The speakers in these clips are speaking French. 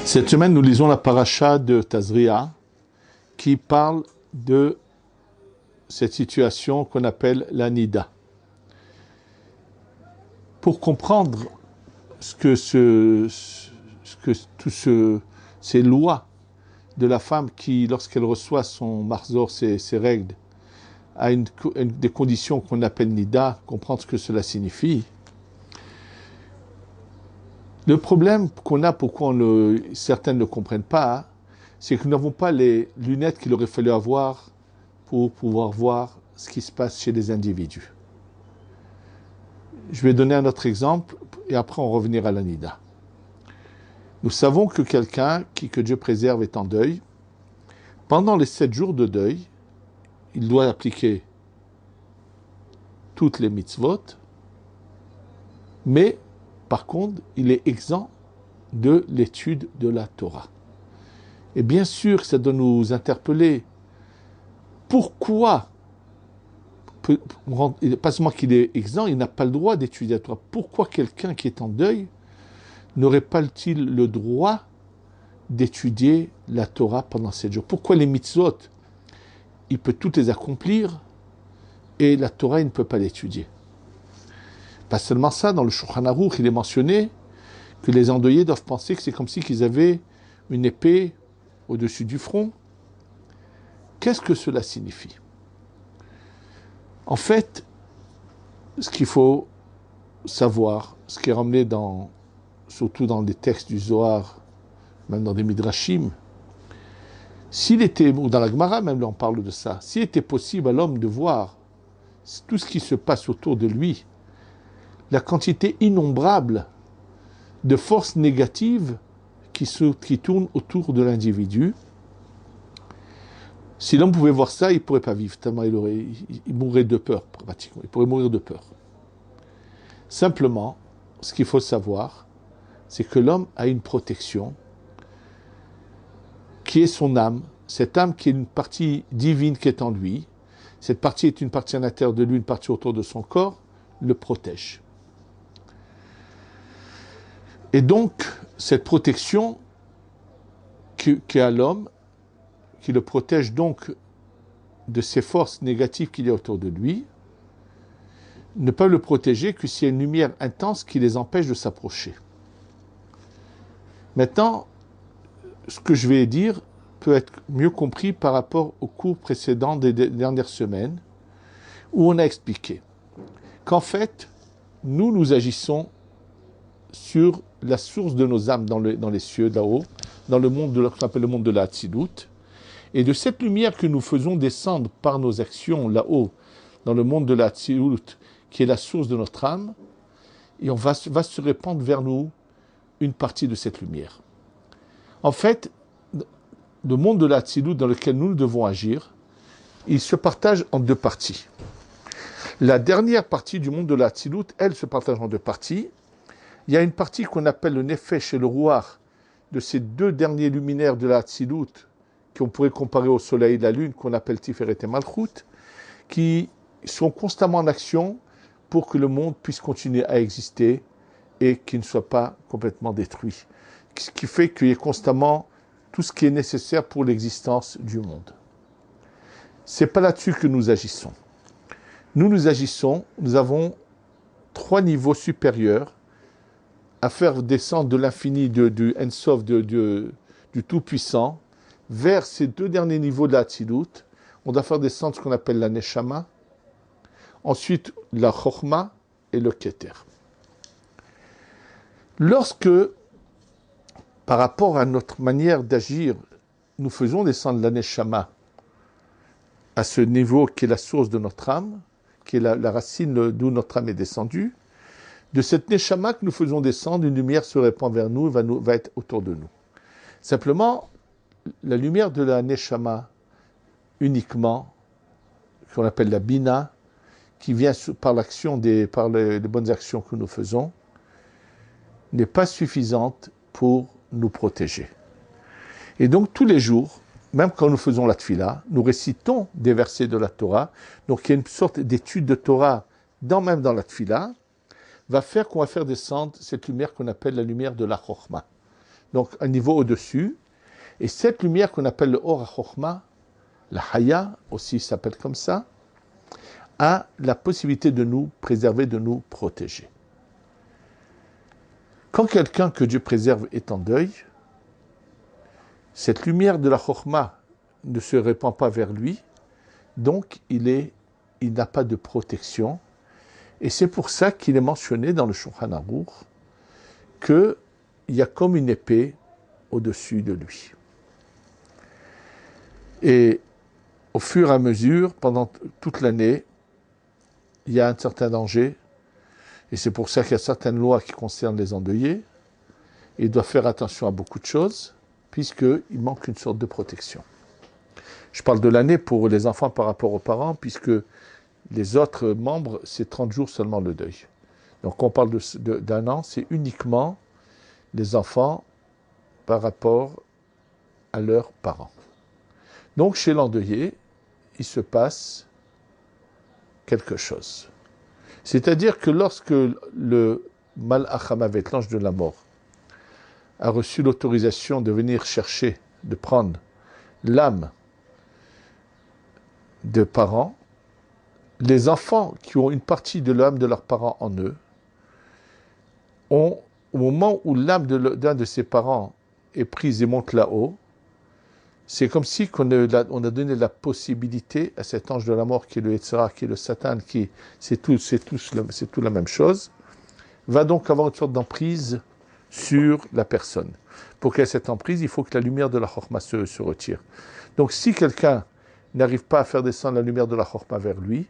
Cette semaine, nous lisons la paracha de Tazria qui parle de cette situation qu'on appelle la nida. Pour comprendre ces lois de la femme qui, lorsqu'elle reçoit son marzor, ses règles, a des conditions qu'on appelle nida, comprendre ce que cela signifie. Le problème qu'on a, pourquoi certains ne comprennent pas, c'est que nous n'avons pas les lunettes qu'il aurait fallu avoir pour pouvoir voir ce qui se passe chez les individus. Je vais donner un autre exemple et après on revenir à la nida. Nous savons que quelqu'un que Dieu préserve est en deuil. Pendant les 7 jours de deuil, il doit appliquer toutes les mitzvot, mais par contre, il est exempt de l'étude de la Torah. Et bien sûr, ça doit nous interpeller. Pourquoi, pas seulement qu'il est exempt, il n'a pas le droit d'étudier la Torah. Pourquoi quelqu'un qui est en deuil n'aurait pas-t-il le droit d'étudier la Torah pendant 7 jours? Pourquoi les mitzvot, il peut toutes les accomplir et la Torah, il ne peut pas l'étudier? Pas seulement ça, dans le Shulchan Aruch, il est mentionné que les endeuillés doivent penser que c'est comme si qu'ils avaient une épée au-dessus du front. Qu'est-ce que cela signifie? En fait, ce qu'il faut savoir, ce qui est ramené surtout dans les textes du Zohar, même dans des Midrashim, ou dans la Gemara même, là on parle de ça, s'il était possible à l'homme de voir tout ce qui se passe autour de lui, la quantité innombrable de forces négatives qui tournent autour de l'individu. Si l'homme pouvait voir ça, il ne pourrait pas vivre, tellement il mourrait de peur, pratiquement. Il pourrait mourir de peur. Simplement, ce qu'il faut savoir, c'est que l'homme a une protection qui est son âme, cette âme qui est une partie divine qui est en lui. Cette partie est une partie à l'intérieur de lui, une partie autour de son corps, le protège. Et donc, cette protection qu'a l'homme, qui le protège donc de ces forces négatives qu'il y a autour de lui, ne peuvent le protéger que s'il y a une lumière intense qui les empêche de s'approcher. Maintenant, ce que je vais dire peut être mieux compris par rapport au cours précédent des dernières semaines, où on a expliqué qu'en fait, nous agissons sur la source de nos âmes dans les cieux là-haut, dans le monde qu'on appelle le monde de la Hatzilut, et de cette lumière que nous faisons descendre par nos actions là-haut, dans le monde de la Hatzilut, qui est la source de notre âme, et va se répandre vers nous une partie de cette lumière. En fait, le monde de la Hatzilut dans lequel nous devons agir, il se partage en 2 parties. La dernière partie du monde de la Hatzilut, elle se partage en 2 parties. Il y a une partie qu'on appelle le Nefesh et le Ruach, de ces 2 derniers luminaires de la Hatzilut, qu'on pourrait comparer au soleil et la lune, qu'on appelle Tiferet et Malchut, qui sont constamment en action pour que le monde puisse continuer à exister et qu'il ne soit pas complètement détruit. Ce qui fait qu'il y ait constamment tout ce qui est nécessaire pour l'existence du monde. Ce n'est pas là-dessus que nous agissons. Nous agissons, nous avons 3 niveaux supérieurs à faire descendre de l'infini du Ensof, du Tout-Puissant, vers ces 2 derniers niveaux de la Hatzilut. On doit faire descendre ce qu'on appelle la Neshama, ensuite la Chokhma et le Keter. Lorsque, par rapport à notre manière d'agir, nous faisons descendre la Neshama à ce niveau qui est la source de notre âme, qui est la racine d'où notre âme est descendue, de cette Neshama que nous faisons descendre, une lumière se répand vers nous et va être autour de nous. Simplement, la lumière de la Neshama, uniquement, qu'on appelle la Bina, qui vient par les bonnes actions que nous faisons, n'est pas suffisante pour nous protéger. Et donc, tous les jours, même quand nous faisons la tfila, nous récitons des versets de la Torah. Donc, il y a une sorte d'étude de Torah même dans la tfila, va faire qu'on va faire descendre cette lumière qu'on appelle la lumière de la Chokhma. donc un niveau au-dessus. Et cette lumière qu'on appelle le Or HaChokhma, la Haya aussi s'appelle comme ça, a la possibilité de nous préserver, de nous protéger. Quand quelqu'un que Dieu préserve est en deuil, cette lumière de la Chokhma ne se répand pas vers lui, donc il n'a pas de protection. Et c'est pour ça qu'il est mentionné dans le Shulchan Aruch qu'il y a comme une épée au-dessus de lui. Et au fur et à mesure, pendant toute l'année, il y a un certain danger. Et c'est pour ça qu'il y a certaines lois qui concernent les endeuillés. Et il doit faire attention à beaucoup de choses, puisqu'il manque une sorte de protection. Je parle de l'année pour les enfants par rapport aux parents, puisque les autres membres, c'est 30 jours seulement le deuil. Donc quand on parle d'un an, c'est uniquement les enfants par rapport à leurs parents. Donc chez l'endeuillé, il se passe quelque chose. C'est-à-dire que lorsque le Malach HaMavet, l'ange de la mort, a reçu l'autorisation de venir chercher, de prendre l'âme de parents, les enfants qui ont une partie de l'âme de leurs parents en eux, au moment où l'âme d'un de ses parents est prise et monte là-haut, c'est comme si on a donné la possibilité à cet ange de la mort qui est le Yetzirah, qui est le Satan, c'est tout la même chose, va donc avoir une sorte d'emprise sur la personne. Pour qu'il y ait cette emprise, il faut que la lumière de la Chokhma se retire. Donc si quelqu'un n'arrive pas à faire descendre la lumière de la Chokhma vers lui,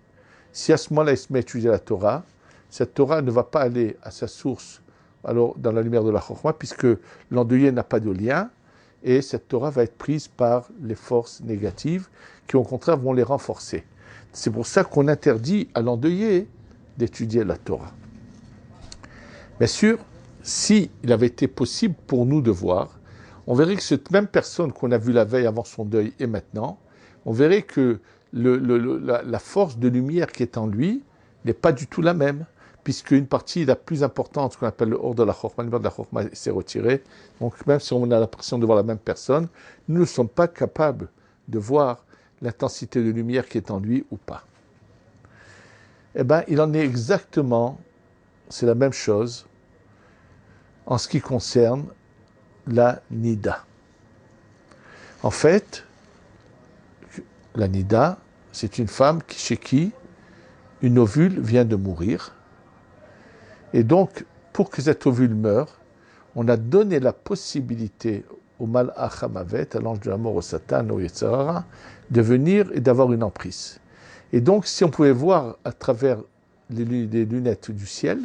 si à ce moment-là il se met à étudier la Torah, cette Torah ne va pas aller à sa source alors dans la lumière de la Chokhma, puisque l'endeuillé n'a pas de lien, et cette Torah va être prise par les forces négatives qui au contraire vont les renforcer. C'est pour ça qu'on interdit à l'endeuillé d'étudier la Torah. Bien sûr, s'il avait été possible pour nous de voir, on verrait que cette même personne qu'on a vue la veille avant son deuil et maintenant, on verrait que la force de lumière qui est en lui n'est pas du tout la même, puisque une partie la plus importante, ce qu'on appelle le hors de la Chokhma, le de la Chokhma s'est retiré. Donc même si on a l'impression de voir la même personne, nous ne sommes pas capables de voir l'intensité de lumière qui est en lui ou pas. Eh bien, il en est exactement, c'est la même chose, en ce qui concerne la Nida. En fait, la Nida, c'est une femme chez qui une ovule vient de mourir. Et donc, pour que cet ovule meure, on a donné la possibilité au Malach HaMavet, à l'ange de la mort, au Satan, au Yetzirah, de venir et d'avoir une emprise. Et donc, si on pouvait voir à travers les lunettes du ciel,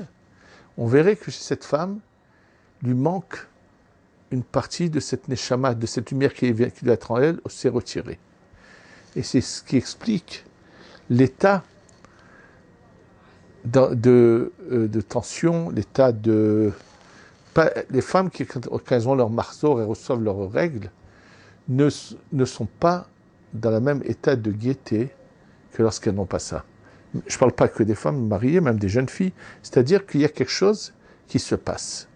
on verrait que chez cette femme, lui manque une partie de cette neshama, de cette lumière qui doit être en elle, s'est retirée. Et c'est ce qui explique l'état de tension, l'état de... Les femmes qui, quand elles ont leur marceau et reçoivent leurs règles, ne sont pas dans le même état de gaieté que lorsqu'elles n'ont pas ça. Je ne parle pas que des femmes mariées, même des jeunes filles. C'est-à-dire qu'il y a quelque chose qui se passe.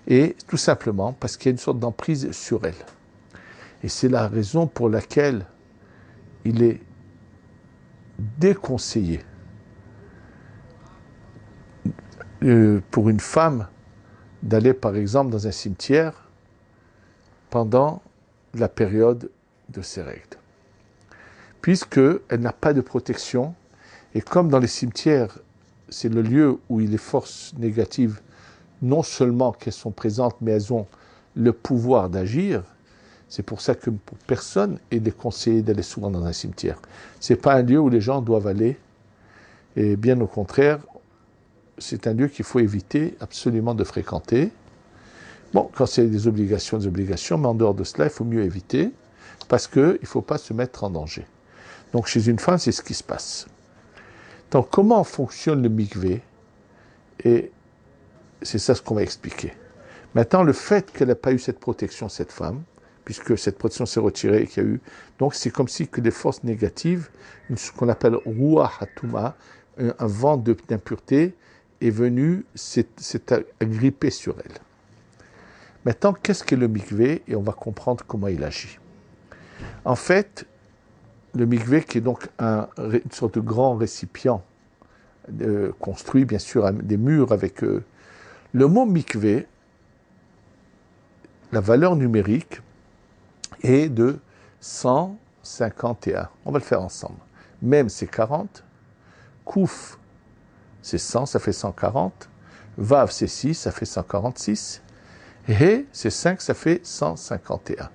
Et tout simplement parce qu'il y a une sorte d'emprise sur elles. Et c'est la raison pour laquelle il est déconseillé pour une femme d'aller par exemple dans un cimetière pendant la période de ses règles. Puisqu'elle n'a pas de protection, et comme dans les cimetières, c'est le lieu où les forces négatives, non seulement qu'elles sont présentes, mais elles ont le pouvoir d'agir, c'est pour ça que pour personne il est conseillé d'aller souvent dans un cimetière. Ce n'est pas un lieu où les gens doivent aller, et bien au contraire, c'est un lieu qu'il faut éviter absolument de fréquenter. Bon, quand c'est des obligations, mais en dehors de cela, il faut mieux éviter, parce qu'il ne faut pas se mettre en danger. Donc chez une femme, c'est ce qui se passe. Donc comment fonctionne le mikvé? Et c'est ça ce qu'on va expliquer. Maintenant, le fait qu'elle n'a pas eu cette protection, cette femme, puisque cette protection s'est retirée et qu'il y a eu... Donc c'est comme si que des forces négatives, ce qu'on appelle Ruach Hatuma, un vent d'impureté, est venu, s'est agrippé sur elle. Maintenant, qu'est-ce qu'est le mikvé? Et on va comprendre comment il agit. En fait, le mikvé, qui est donc une sorte de grand récipient, construit bien sûr des murs avec le mot mikvé, la valeur numérique est de 151. On va le faire ensemble. Même c'est 40, Kouf c'est 100, ça fait 140, Vav c'est 6, ça fait 146, He c'est 5, ça fait 151.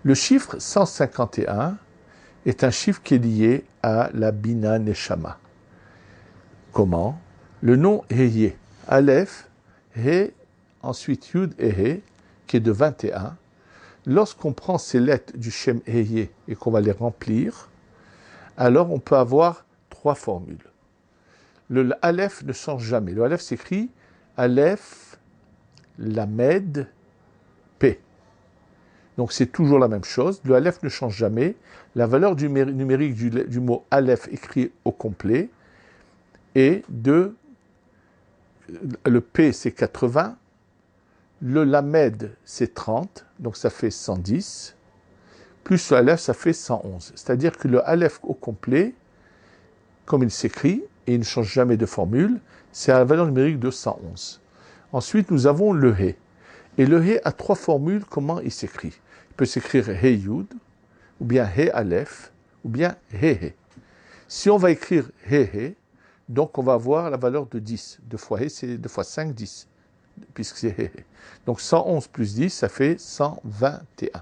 Le chiffre 151 est un chiffre qui est lié à la Bina Neshama. Comment? Le nom Heye, Aleph, He, ensuite Yud et He, qui est de 21. Lorsqu'on prend ces lettres du Shem Heye et qu'on va les remplir, alors on peut avoir 3 formules. Le Aleph ne change jamais. Le Aleph s'écrit Aleph, Lamed, P. Donc c'est toujours la même chose. Le Aleph ne change jamais. La valeur numérique du mot Aleph écrit au complet est de... Le P c'est 80. Le Lamed c'est 30. Donc ça fait 110. Plus le Aleph ça fait 111. C'est-à-dire que le Aleph au complet, comme il s'écrit, et il ne change jamais de formule, c'est à la valeur numérique de 111. Ensuite, nous avons le He. Et le He a 3 formules, comment il s'écrit. Il peut s'écrire He Yud, ou bien He Aleph, ou bien He He. Si on va écrire He He, donc on va avoir la valeur de 10. 2 fois He, c'est 2 fois 5, 10, puisque c'est He He. Donc 111 plus 10, ça fait 121.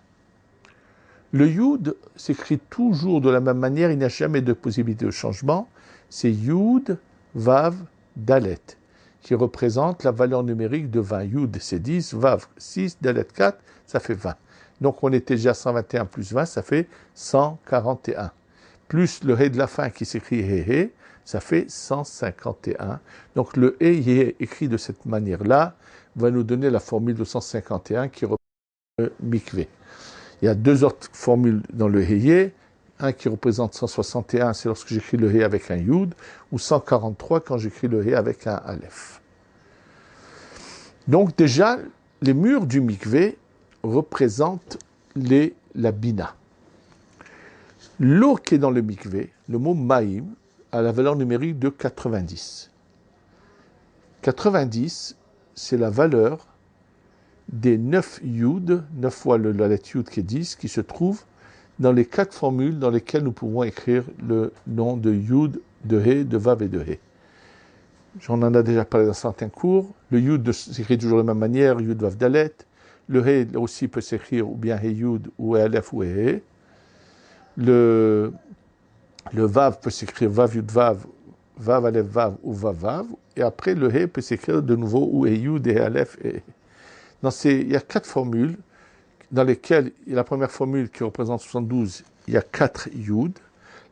Le Yud s'écrit toujours de la même manière, il n'y a jamais de possibilité de changement. C'est Yud, Vav, Dalet, qui représente la valeur numérique de 20. Yud, c'est 10, Vav, 6, Dalet, 4, ça fait 20. Donc on était déjà à 121 plus 20, ça fait 141. Plus le He de la fin qui s'écrit He He, ça fait 151. Donc le He écrit de cette manière-là va nous donner la formule de 151 qui représente le mikvé. Il y a 2 autres formules dans le Heye. Un qui représente 161, c'est lorsque j'écris le He avec un Yud, ou 143 quand j'écris le He avec un Aleph. Donc déjà, les murs du mikvé représentent la Bina. L'eau qui est dans le mikvé, le mot Maïm, a la valeur numérique de 90. 90, c'est la valeur des 9 Yud, 9 fois la lettre Yud qui est 10, qui se trouve dans les 4 formules dans lesquelles nous pouvons écrire le nom de Yud, de He, de Vav et de He. J'en ai déjà parlé dans certains cours. Le Yud s'écrit toujours de la même manière, Yud, Vav, Dalet. Le He aussi peut s'écrire ou bien He Yud, ou He Aleph, ou He He. Le Vav peut s'écrire Vav, Yud, Vav, Vav, Aleph, Vav, ou Vav, Vav. Et après, le He peut s'écrire de nouveau ou He Yud, He Aleph, et He. Il y a 4 formules dans lesquelles, la première formule qui représente 72, il y a 4 Yud.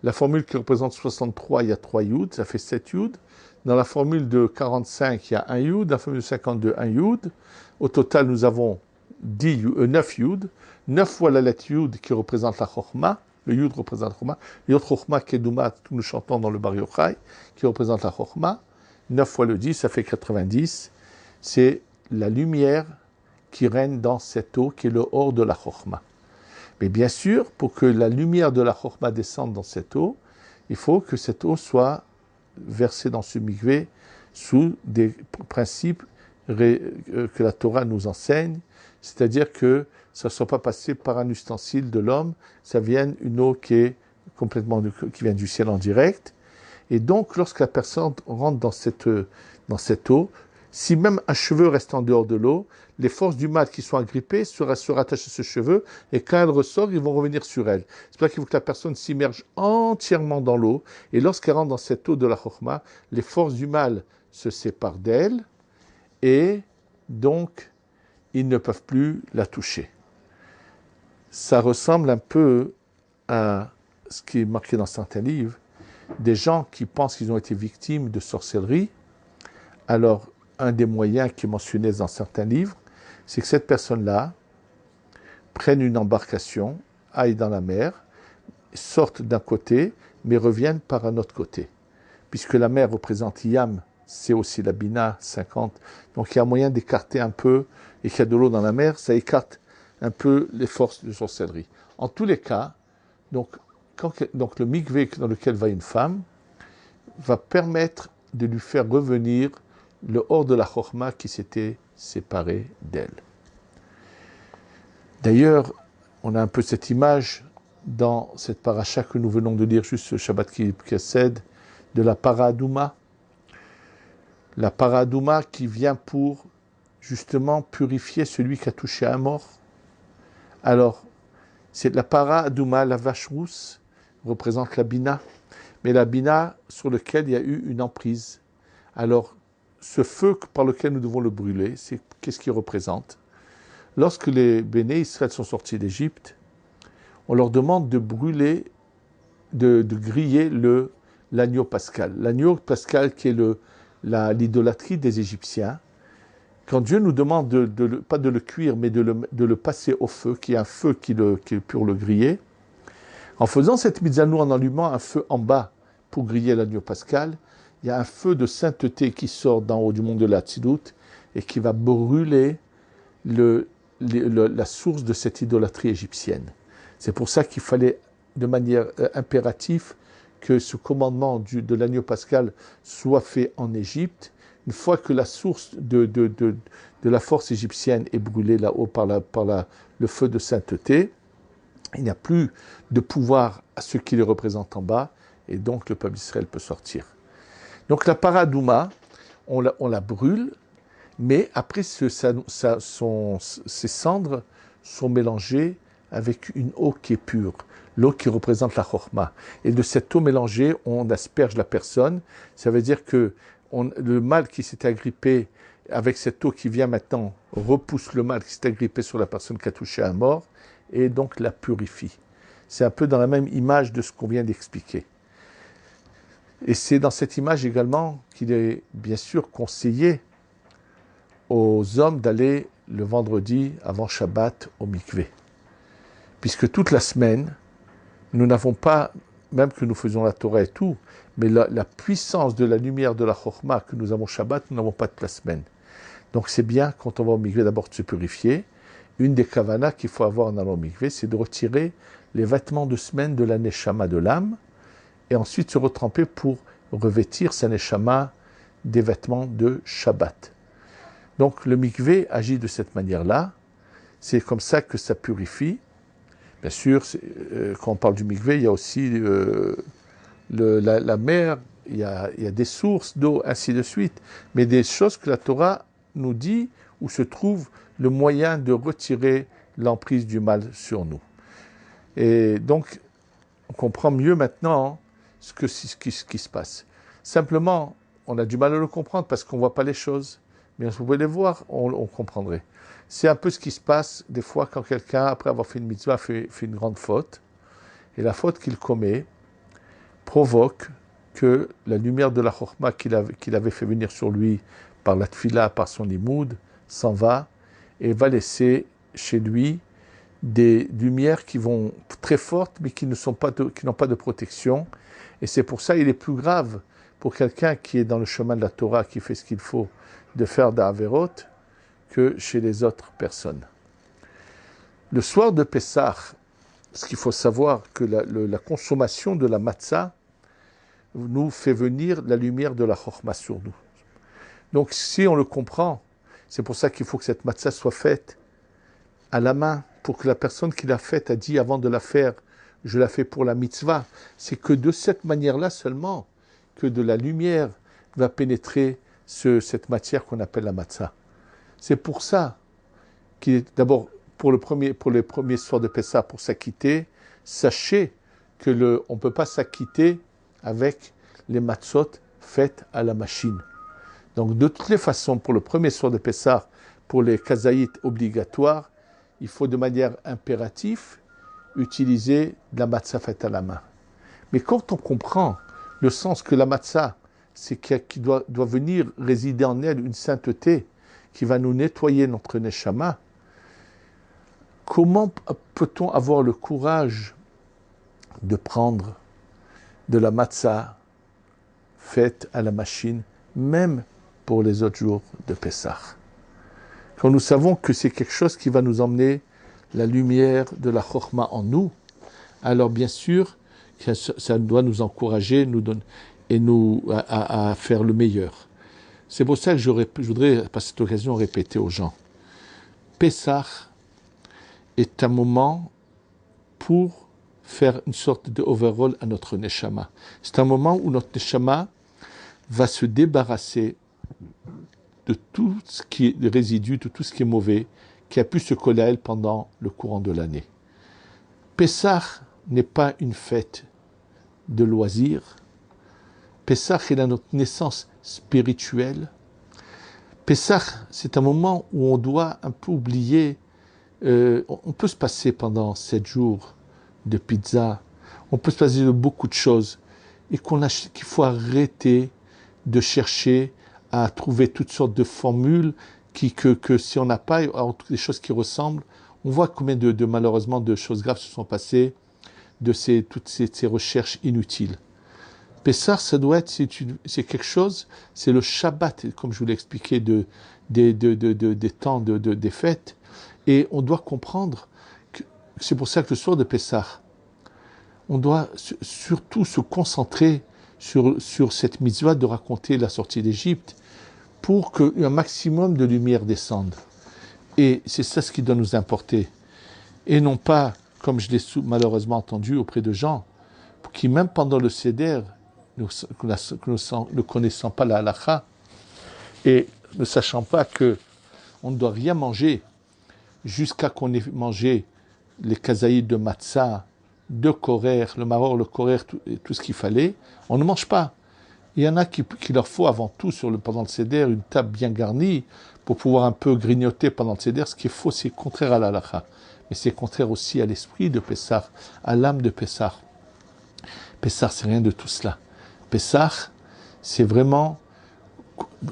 La formule qui représente 63, il y a 3 Yud, ça fait 7 Yud. Dans la formule de 45, il y a 1 Yud. Dans la formule de 52, 1 Yud. Au total, nous avons 9 Yud. 9 fois la lettre Yud qui représente la Chokhma. Le Yud représente la Chokhma. Le Yud Chokhma Keduma, que nous chantons dans le Bar Yochai, qui représente la Chokhma. 9 fois le 10, ça fait 90. C'est la lumière qui règne dans cette eau, qui est le or de la Chokhma. Mais bien sûr, pour que la lumière de la Chokhma descende dans cette eau, il faut que cette eau soit versée dans ce mikvé sous des principes que la Torah nous enseigne, c'est-à-dire que ça ne soit pas passé par un ustensile de l'homme, ça vienne une eau qui est complètement qui vient du ciel en direct. Et donc, lorsque la personne rentre dans cette eau, si même un cheveu reste en dehors de l'eau, les forces du mal qui sont agrippées se rattachent à ce cheveu et quand elle ressort, ils vont revenir sur elle. C'est pour ça qu'il faut que la personne s'immerge entièrement dans l'eau et lorsqu'elle rentre dans cette eau de la Chokhma, les forces du mal se séparent d'elle et donc ils ne peuvent plus la toucher. Ça ressemble un peu à ce qui est marqué dans certains livres, des gens qui pensent qu'ils ont été victimes de sorcellerie. Alors, un des moyens qui est mentionné dans certains livres, c'est que cette personne-là prenne une embarcation, aille dans la mer, sorte d'un côté, mais revienne par un autre côté. Puisque la mer représente Yam, c'est aussi la Bina, 50. Donc il y a moyen d'écarter un peu et qu'il y a de l'eau dans la mer, ça écarte un peu les forces de sorcellerie. En tous les cas, donc le mikvé dans lequel va une femme va permettre de lui faire revenir le hors de la chorma qui s'était séparé d'elle. D'ailleurs, on a un peu cette image dans cette paracha que nous venons de lire juste ce Shabbat qui précède, de la paradouma. La paradouma qui vient pour justement purifier celui qui a touché à mort. Alors, c'est la paradouma, la vache rousse, représente la bina, mais la bina sur lequel il y a eu une emprise. Alors, ce feu par lequel nous devons le brûler, c'est qu'est-ce qu'il représente? Lorsque les béné Israël sont sortis d'Égypte, on leur demande de brûler, de griller l'agneau pascal. L'agneau pascal qui est l'idolâtrie des Égyptiens. Quand Dieu nous demande pas de le cuire, mais de le passer au feu, qui est un feu qui est pour le griller, en faisant cette mise à nous, en allumant un feu en bas pour griller l'agneau pascal, il y a un feu de sainteté qui sort d'en haut du monde de la Tzilut et qui va brûler la source de cette idolâtrie égyptienne. C'est pour ça qu'il fallait de manière impérative que ce commandement de l'agneau pascal soit fait en Égypte. Une fois que la source de la force égyptienne est brûlée là-haut par le feu de sainteté, il n'y a plus de pouvoir à ceux qui les représentent en bas, et donc le peuple d'Israël peut sortir. Donc la paradouma, on la brûle, mais après ces cendres sont mélangées avec une eau qui est pure, l'eau qui représente la chorma. Et de cette eau mélangée, on asperge la personne. Ça veut dire que le mal qui s'est agrippé avec cette eau qui vient maintenant repousse le mal qui s'est agrippé sur la personne qui a touché à mort et donc la purifie. C'est un peu dans la même image de ce qu'on vient d'expliquer. Et c'est dans cette image également qu'il est bien sûr conseillé aux hommes d'aller le vendredi avant Shabbat au mikvé. Puisque toute la semaine, nous n'avons pas, même que nous faisons la Torah et tout, mais la puissance de la lumière de la Chokhmah que nous avons Shabbat, nous n'avons pas toute la semaine. Donc c'est bien, quand on va au mikvé, d'abord de se purifier. Une des kavanas qu'il faut avoir en allant au mikvé, c'est de retirer les vêtements de semaine de la neshama de l'âme, et ensuite se retremper pour revêtir sa neshama des vêtements de Shabbat. Donc le mikvé agit de cette manière-là, c'est comme ça que ça purifie. Bien sûr, quand on parle du mikvé, il y a aussi la mer, il y a des sources d'eau, ainsi de suite, mais des choses que la Torah nous dit où se trouve le moyen de retirer l'emprise du mal sur nous. Et donc, on comprend mieux maintenant ce qui se passe. Simplement, on a du mal à le comprendre parce qu'on ne voit pas les choses. Mais si vous pouvez les voir, on comprendrait. C'est un peu ce qui se passe des fois quand quelqu'un, après avoir fait une mitzvah, fait une grande faute. Et la faute qu'il commet provoque que la lumière de la chokhmah qu'il avait fait venir sur lui par la tfila, par son limoud, s'en va et va laisser chez lui des lumières qui vont très fortes mais qui n'ont pas de protection. Et c'est pour ça qu'il est plus grave pour quelqu'un qui est dans le chemin de la Torah, qui fait ce qu'il faut, de faire d'Averot, que chez les autres personnes. Le soir de Pessah, ce qu'il faut savoir, que la consommation de la matzah nous fait venir la lumière de la chokhmah sur nous. Donc si on le comprend, c'est pour ça qu'il faut que cette matzah soit faite à la main, pour que la personne qui l'a faite a dit avant de la faire, je la fais pour la mitzvah. C'est que de cette manière-là seulement que de la lumière va pénétrer cette matière qu'on appelle la matzah. C'est pour ça qu'il est d'abord pour les premiers soirs de Pessah, pour s'acquitter, sachez que on ne peut pas s'acquitter avec les matzot faites à la machine. Donc de toutes les façons, pour le premier soir de Pessah, pour les kazaïtes obligatoires, il faut de manière impérative utiliser de la matzah faite à la main. Mais quand on comprend le sens que la matzah, c'est qu'il doit venir résider en elle une sainteté qui va nous nettoyer notre neshama, comment peut-on avoir le courage de prendre de la matzah faite à la machine, même pour les autres jours de Pessah? quand nous savons que c'est quelque chose qui va nous emmener la lumière de la Chokhmah en nous, alors bien sûr, ça doit nous encourager à faire le meilleur. C'est pour ça que je voudrais, par cette occasion, répéter aux gens. Pessah est un moment pour faire une sorte de overall à notre neshama. C'est un moment où notre neshama va se débarrasser de tout ce qui est résidu, de tout ce qui est mauvais, qui a pu se coller à elle pendant le courant de l'année. Pessah n'est pas une fête de loisirs. Pessah est notre naissance spirituelle. Pessah, c'est un moment où on doit un peu oublier, on peut se passer pendant 7 jours de pizza, on peut se passer de beaucoup de choses, et qu'il faut arrêter de chercher à trouver toutes sortes de formules que si on n'a pas des choses qui ressemblent, on voit combien malheureusement de choses graves se sont passées de toutes ces recherches inutiles. Pessah, ça doit être, c'est quelque chose, c'est le Shabbat, comme je vous l'ai expliqué, des temps des fêtes. Et on doit comprendre que c'est pour ça que le soir de Pessah, on doit surtout se concentrer sur cette mitzvah de raconter la sortie d'Égypte pour qu'un maximum de lumière descende. Et c'est ça ce qui doit nous importer. Et non pas, comme je l'ai malheureusement entendu auprès de gens, qui même pendant le Seder, ne connaissant pas la halakha et ne sachant pas qu'on ne doit rien manger jusqu'à qu'on ait mangé les kazaïd de matzah, de korer, le maror, le korer, tout ce qu'il fallait, on ne mange pas. Il y en a qui leur faut avant tout pendant le Seder une table bien garnie pour pouvoir un peu grignoter pendant le Seder. Ce qui est faux, c'est contraire à la halakha. Mais c'est contraire aussi à l'esprit de Pessah, à l'âme de Pessah. Pessah, c'est rien de tout cela. Pessah, c'est vraiment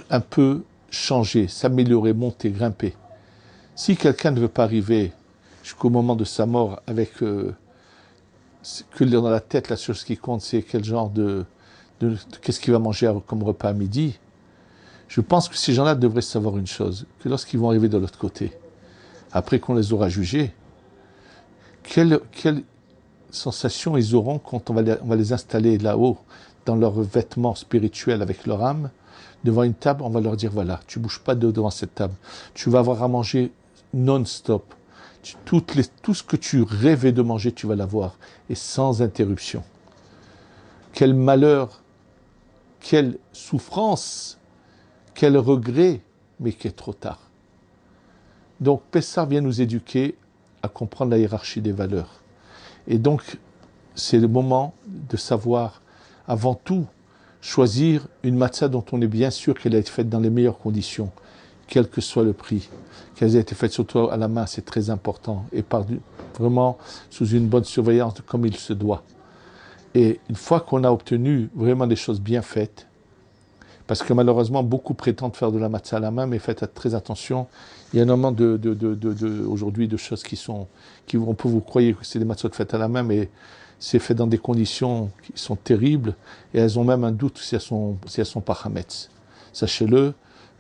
un peu changer, s'améliorer, monter, grimper. Si quelqu'un ne veut pas arriver jusqu'au moment de sa mort avec que dans la tête, la chose qui compte, c'est quel genre qu'est-ce qu'il va manger comme repas à midi, je pense que ces gens-là devraient savoir une chose, que lorsqu'ils vont arriver de l'autre côté, après qu'on les aura jugés, quelle sensation ils auront quand on va les installer là-haut, dans leurs vêtements spirituels avec leur âme, devant une table, on va leur dire, voilà, tu ne bouges pas devant cette table, tu vas avoir à manger non-stop, tout ce que tu rêvais de manger, tu vas l'avoir, et sans interruption. Quel malheur, quelle souffrance, quel regret, mais qui est trop tard. Donc Pessah vient nous éduquer à comprendre la hiérarchie des valeurs. Et donc, c'est le moment de savoir, avant tout, choisir une matzah dont on est bien sûr qu'elle a été faite dans les meilleures conditions, quel que soit le prix. Qu'elle a été faite surtout à la main, c'est très important, et vraiment sous une bonne surveillance comme il se doit. Et une fois qu'on a obtenu vraiment des choses bien faites, parce que malheureusement, beaucoup prétendent faire de la matzah à la main, mais faites très attention. Il y a énormément aujourd'hui de choses on peut vous croyez que c'est des matzot faites à la main, mais c'est fait dans des conditions qui sont terribles, et elles ont même un doute si elles sont pas hametz. Sachez-le,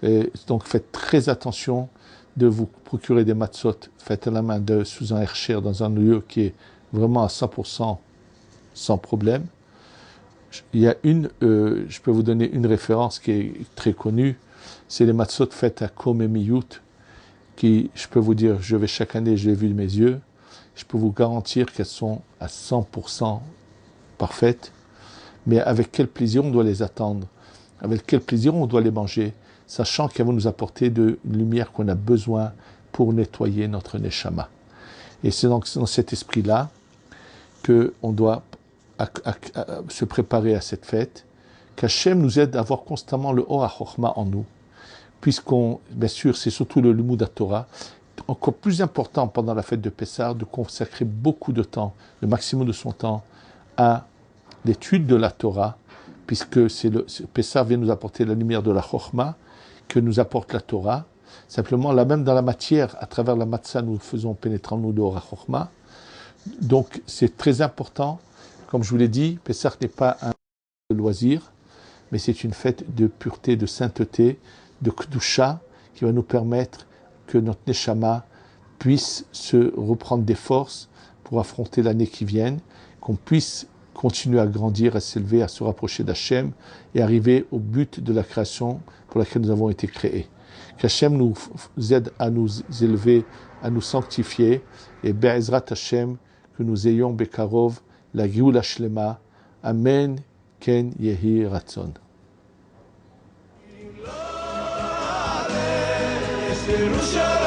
et donc faites très attention de vous procurer des matzot faites à la main sous un hercher dans un lieu qui est vraiment à 100% sans problème. Il y a je peux vous donner une référence qui est très connue, c'est les matzot faites à Komemiyut, qui, je peux vous dire, je vais chaque année, je l'ai vu de mes yeux, je peux vous garantir qu'elles sont à 100% parfaites, mais avec quel plaisir on doit les attendre, avec quel plaisir on doit les manger, sachant qu'elles vont nous apporter une lumière qu'on a besoin pour nettoyer notre neshama. Et c'est donc dans cet esprit-là qu'on doit se préparer à cette fête, qu'Hachem nous aide à avoir constamment le Or HaChokhmah en nous, bien sûr, c'est surtout le Limud Torah, encore plus important pendant la fête de Pessah, de consacrer beaucoup de temps, le maximum de son temps, à l'étude de la Torah, puisque Pessah vient nous apporter la lumière de la Chokhmah, que nous apporte la Torah. Simplement, là même dans la matière, à travers la matzah, nous faisons pénétrer en nous le Or HaChokhmah. Donc, c'est très important. Comme je vous l'ai dit, Pessah n'est pas un loisir, mais c'est une fête de pureté, de sainteté, de kedusha, qui va nous permettre que notre Neshama puisse se reprendre des forces pour affronter l'année qui vient, qu'on puisse continuer à grandir, à s'élever, à se rapprocher d'Hachem et arriver au but de la création pour laquelle nous avons été créés. Qu'Hachem nous aide à nous élever, à nous sanctifier et Be'ezrat Hachem, que nous ayons Bekarov, la Géoula Shlema. Amen, Ken Yehi Ratzon. Yerushalayim